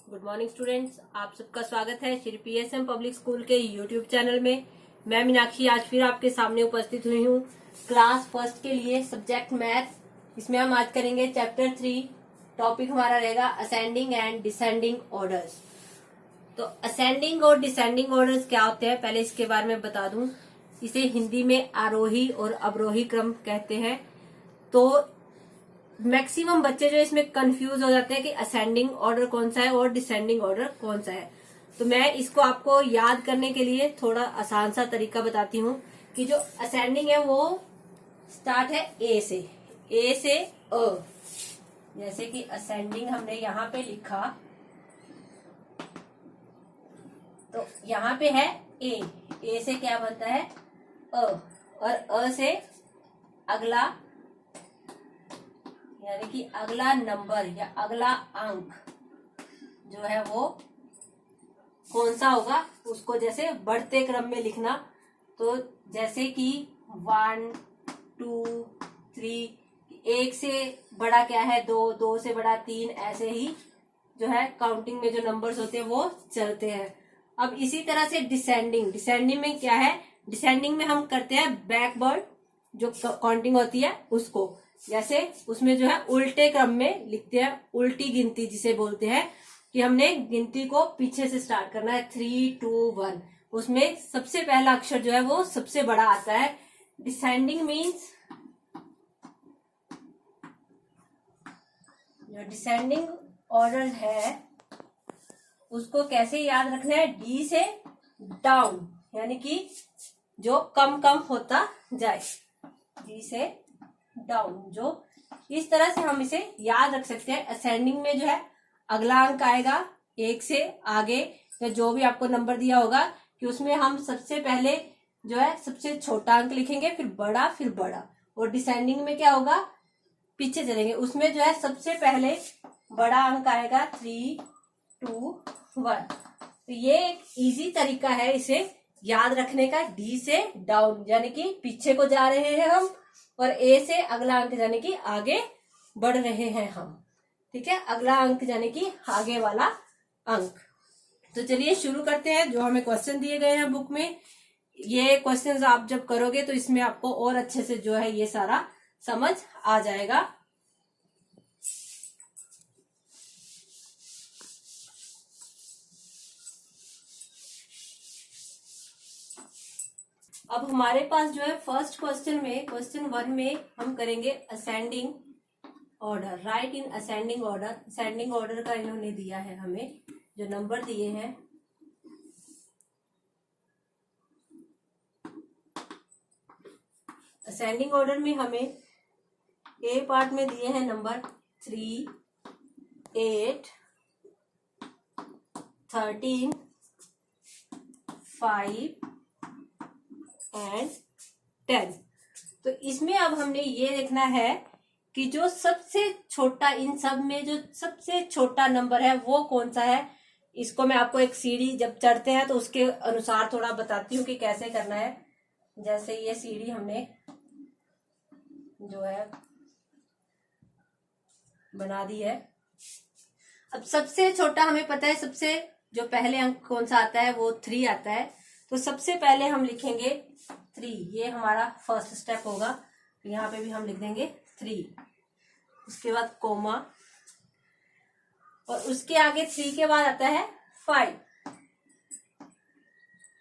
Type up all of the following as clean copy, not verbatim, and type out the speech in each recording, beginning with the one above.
Good morning students, आप सबका स्वागत है श्री पीएसएम पब्लिक स्कूल के यूट्यूब चैनल में। मैं मीनाक्षी आज फिर आपके सामने उपस्थित हुई हूँ क्लास फर्स्ट के लिए, सब्जेक्ट मैथ। इसमें हम आज करेंगे चैप्टर 3। टॉपिक हमारा रहेगा असेंडिंग एंड डिसेंडिंग ऑर्डर्स। तो असेंडिंग और डिसेंडिंग ऑर्डर्स क्या होते हैं, पहले इसके बारे में बता दूं। इसे हिंदी में आरोही और अवरोही क्रम कहते हैं। तो मैक्सिमम बच्चे जो इसमें कंफ्यूज हो जाते हैं कि असेंडिंग ऑर्डर कौन सा है और डिसेंडिंग ऑर्डर कौन सा है। तो मैं इसको आपको याद करने के लिए थोड़ा आसान सा तरीका बताती हूँ कि जो असेंडिंग है वो स्टार्ट है ए से अ। जैसे कि असेंडिंग हमने यहाँ पे लिखा, तो यहाँ पे है ए से क्या बनता है अ, और अ से अगला यानी कि अगला नंबर या अगला अंक जो है वो कौन सा होगा, उसको जैसे बढ़ते क्रम में लिखना। तो जैसे कि 1 2 3, एक से बड़ा क्या है 2, 2 से बड़ा 3, ऐसे ही जो है काउंटिंग में जो नंबर्स होते हैं वो चलते हैं। अब इसी तरह से डिसेंडिंग में क्या है, डिसेंडिंग में हम करते हैं बैकवर्ड जो काउंटिंग होती है उसको। जैसे उसमें जो है उल्टे क्रम में लिखते हैं, उल्टी गिनती जिसे बोलते हैं कि हमने गिनती को पीछे से स्टार्ट करना है 3 2 1। उसमें सबसे पहला अक्षर जो है वो सबसे बड़ा आता है। डिसेंडिंग मीन्स जो डिसेंडिंग ऑर्डर है उसको कैसे याद रखना है, डी से डाउन, यानी कि जो कम कम होता जाए, डी से डाउन। जो इस तरह से हम इसे याद रख सकते हैं। असेंडिंग में जो है अगला अंक आएगा एक से आगे, या जो भी आपको नंबर दिया होगा कि उसमें हम सबसे पहले जो है सबसे छोटा अंक लिखेंगे, फिर बड़ा। और डिसेंडिंग में क्या होगा, पीछे चलेंगे, उसमें जो है सबसे पहले बड़ा अंक आएगा 3 2 1। तो ये एक इजी तरीका है इसे याद रखने का, डी से डाउन यानी कि पीछे को जा रहे हैं हम, और ए से अगला अंक यानी कि आगे बढ़ रहे हैं हम। ठीक है, अगला अंक यानी कि आगे वाला अंक। तो चलिए शुरू करते हैं। जो हमें क्वेश्चन दिए गए हैं बुक में, ये क्वेश्चंस आप जब करोगे तो इसमें आपको और अच्छे से जो है ये सारा समझ आ जाएगा। अब हमारे पास जो है फर्स्ट क्वेश्चन में, क्वेश्चन 1 में हम करेंगे ascending order. Right in ascending order. Ascending order का इन्होंने दिया है, हमें जो नंबर दिए हैं असेंडिंग ऑर्डर में हमें ए पार्ट में दिए हैं नंबर 3 8 13 5 एंड 10। तो इसमें अब हमने ये देखना है कि जो सबसे छोटा, इन सब में जो सबसे छोटा नंबर है वो कौन सा है। इसको मैं आपको एक सीढ़ी जब चढ़ते हैं तो उसके अनुसार थोड़ा बताती हूँ कि कैसे करना है। जैसे ये सीढ़ी हमने जो है बना दी है। अब सबसे छोटा हमें पता है, सबसे जो पहले अंक कौन सा आता है वो 3 आता है। तो सबसे पहले हम लिखेंगे 3, ये हमारा फर्स्ट स्टेप होगा। यहाँ पे भी हम लिख देंगे 3, उसके बाद कोमा, और उसके आगे 3 के बाद आता है 5।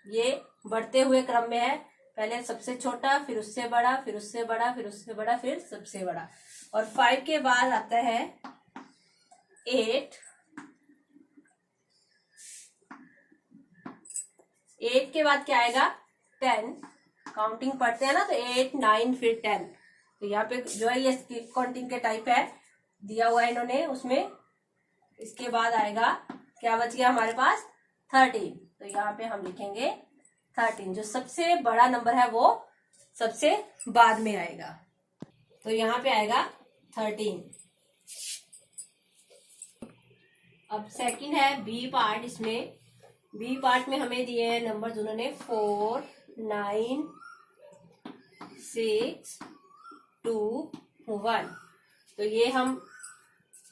ये बढ़ते हुए क्रम में है, पहले सबसे छोटा, फिर उससे बड़ा, फिर उससे बड़ा, फिर उससे बड़ा, फिर सबसे बड़ा। और 5 के बाद आता है 8, 8 के बाद क्या आएगा 10। काउंटिंग पढ़ते हैं ना, तो 8 9 फिर 10। तो यहाँ पे जो है ये काउंटिंग के टाइप है दिया हुआ है इन्होंने उसमें। इसके बाद आएगा क्या बच गया हमारे पास 13। तो यहाँ पे हम लिखेंगे 13, जो सबसे बड़ा नंबर है वो सबसे बाद में आएगा। तो यहाँ पे आएगा 13। अब सेकंड है बी पार्ट। इसमें बी पार्ट में हमें दिए हैं नंबर उन्होंने 4 9 6 2 1। तो ये हम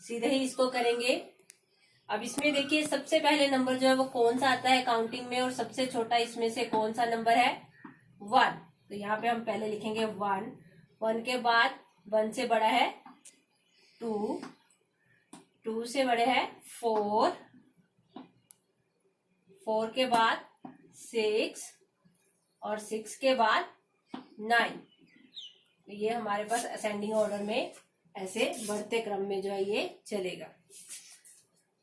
सीधे ही इसको करेंगे। अब इसमें देखिए सबसे पहले नंबर जो है वो कौन सा आता है काउंटिंग में, और सबसे छोटा इसमें से कौन सा नंबर है, 1। तो यहाँ पे हम पहले लिखेंगे 1। 1 के बाद 1 से बड़ा है 2, 2 से बड़े है 4, 4 के बाद 6 और 6 के बाद 9। तो ये हमारे पास असेंडिंग ऑर्डर में ऐसे बढ़ते क्रम में जो है ये चलेगा।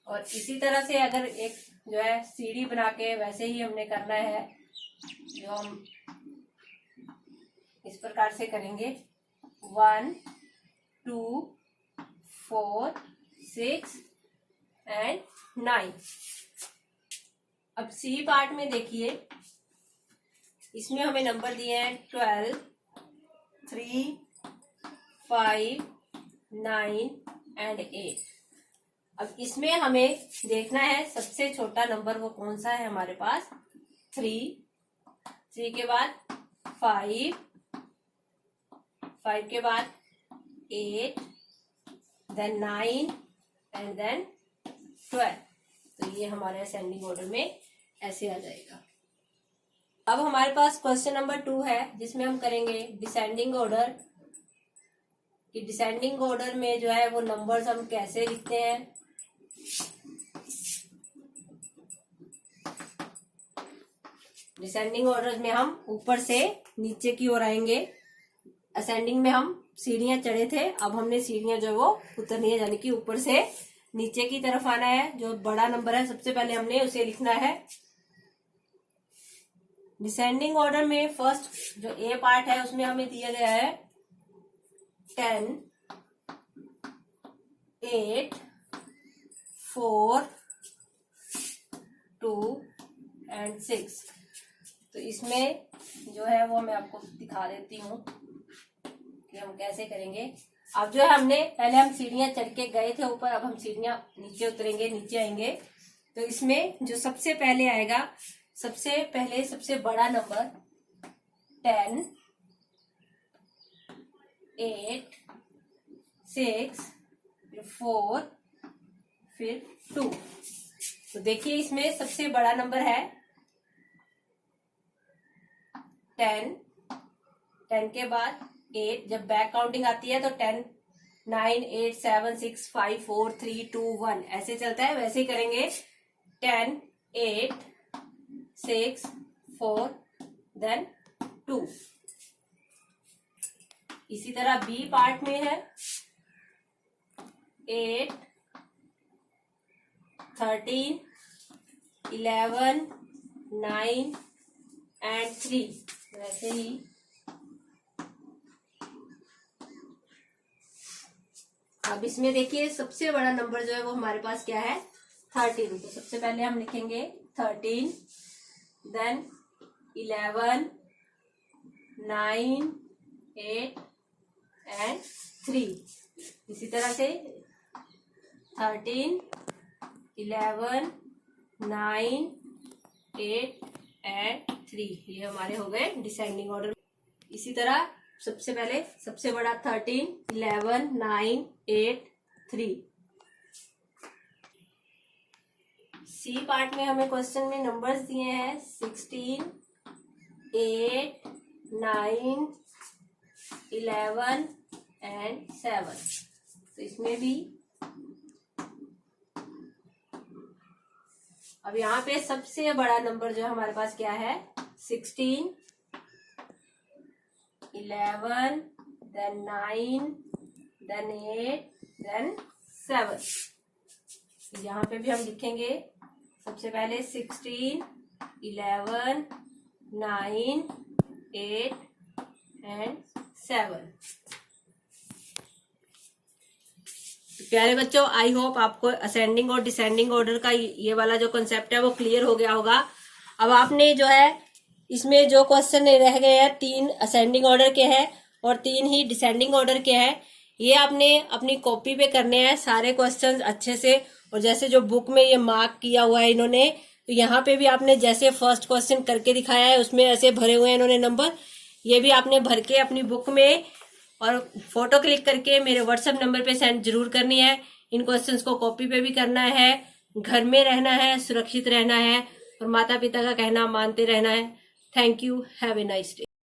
और इसी तरह से अगर एक जो है सीढ़ी बना के वैसे ही हमने करना है, जो हम इस प्रकार से करेंगे 1 2 4 6 एंड 9। अब सी पार्ट में देखिए, इसमें हमें नंबर दिए हैं 12 3 5 9 एंड 8। अब इसमें हमें देखना है सबसे छोटा नंबर वो कौन सा है हमारे पास, 3 के बाद 5 के बाद 8, देन 9 एंड देन 12। तो ये हमारे असेंडिंग ऑर्डर में ऐसे आ जाएगा। अब हमारे पास क्वेश्चन नंबर 2 है, जिसमें हम करेंगे डिसेंडिंग ऑर्डर। कि डिसेंडिंग ऑर्डर में जो है वो नंबर्स हम कैसे लिखते हैं। डिसेंडिंग ऑर्डर में हम ऊपर से नीचे की ओर आएंगे। असेंडिंग में हम सीढ़ियां चढ़े थे, अब हमने सीढ़ियां जो वो उतरनी है, यानी कि ऊपर से नीचे की तरफ आना है। जो बड़ा नंबर है सबसे पहले हमने उसे लिखना है। डिसेंडिंग ऑर्डर में फर्स्ट जो ए पार्ट है उसमें हमें दिया गया है 10 8 4 2 एंड 6। तो इसमें जो है वो मैं आपको दिखा देती हूँ कि हम कैसे करेंगे। अब जो है हमने पहले हम सीढ़ियां चढ़ के गए थे ऊपर, अब हम सीढ़ियां नीचे उतरेंगे, नीचे आएंगे। तो इसमें जो सबसे पहले आएगा, सबसे पहले सबसे बड़ा नंबर 10 8 6 फिर 4 फिर 2। तो देखिए इसमें सबसे बड़ा नंबर है 10 के बाद 8। जब बैक काउंटिंग आती है तो 10 9 8 7 6 5 4 3 2 1 ऐसे चलता है, वैसे ही करेंगे 10 8 6 4 देन 2। इसी तरह बी पार्ट में है 8 13 11 9 एंड 3। वैसे ही अब इसमें देखिए सबसे बड़ा नंबर जो है वो हमारे पास क्या है, 13। तो सबसे पहले हम लिखेंगे 13, देन 11 9 8 एंड 3। इसी तरह से 13 11 9 8 एंड 3। ये हमारे हो गए डिसेंडिंग ऑर्डर। इसी तरह सबसे पहले सबसे बड़ा 13 11 9 8 3। सी पार्ट में हमें क्वेश्चन में नंबर्स दिए हैं 16 8 9 11 एंड 7। तो इसमें भी अब यहाँ पे सबसे बड़ा नंबर जो हमारे पास क्या है, 16 11 देन 9 देन 8 देन 7। यहाँ पे भी हम लिखेंगे सबसे पहले 16 11 9 8 एंड 7। प्यारे बच्चों, आई होप आपको असेंडिंग और डिसेंडिंग ऑर्डर का ये वाला जो कॉन्सेप्ट है वो क्लियर हो गया होगा। अब आपने जो है इसमें जो क्वेश्चन रह गए हैं 3 असेंडिंग ऑर्डर के हैं और 3 ही डिसेंडिंग ऑर्डर के हैं। ये आपने अपनी कॉपी पे करने हैं सारे क्वेश्चंस अच्छे से। और जैसे जो बुक में ये मार्क किया हुआ है इन्होंने, तो यहाँ पे भी आपने जैसे फर्स्ट क्वेश्चन करके दिखाया है उसमें ऐसे भरे हुए हैं इन्होंने नंबर, ये भी आपने भर के अपनी बुक में और फोटो क्लिक करके मेरे व्हाट्सएप नंबर पे सेंड जरूर करनी है। इन क्वेश्चंस को कॉपी पे भी करना है, घर में रहना है, सुरक्षित रहना है और माता पिता का कहना मानते रहना है। Thank you, have a nice day.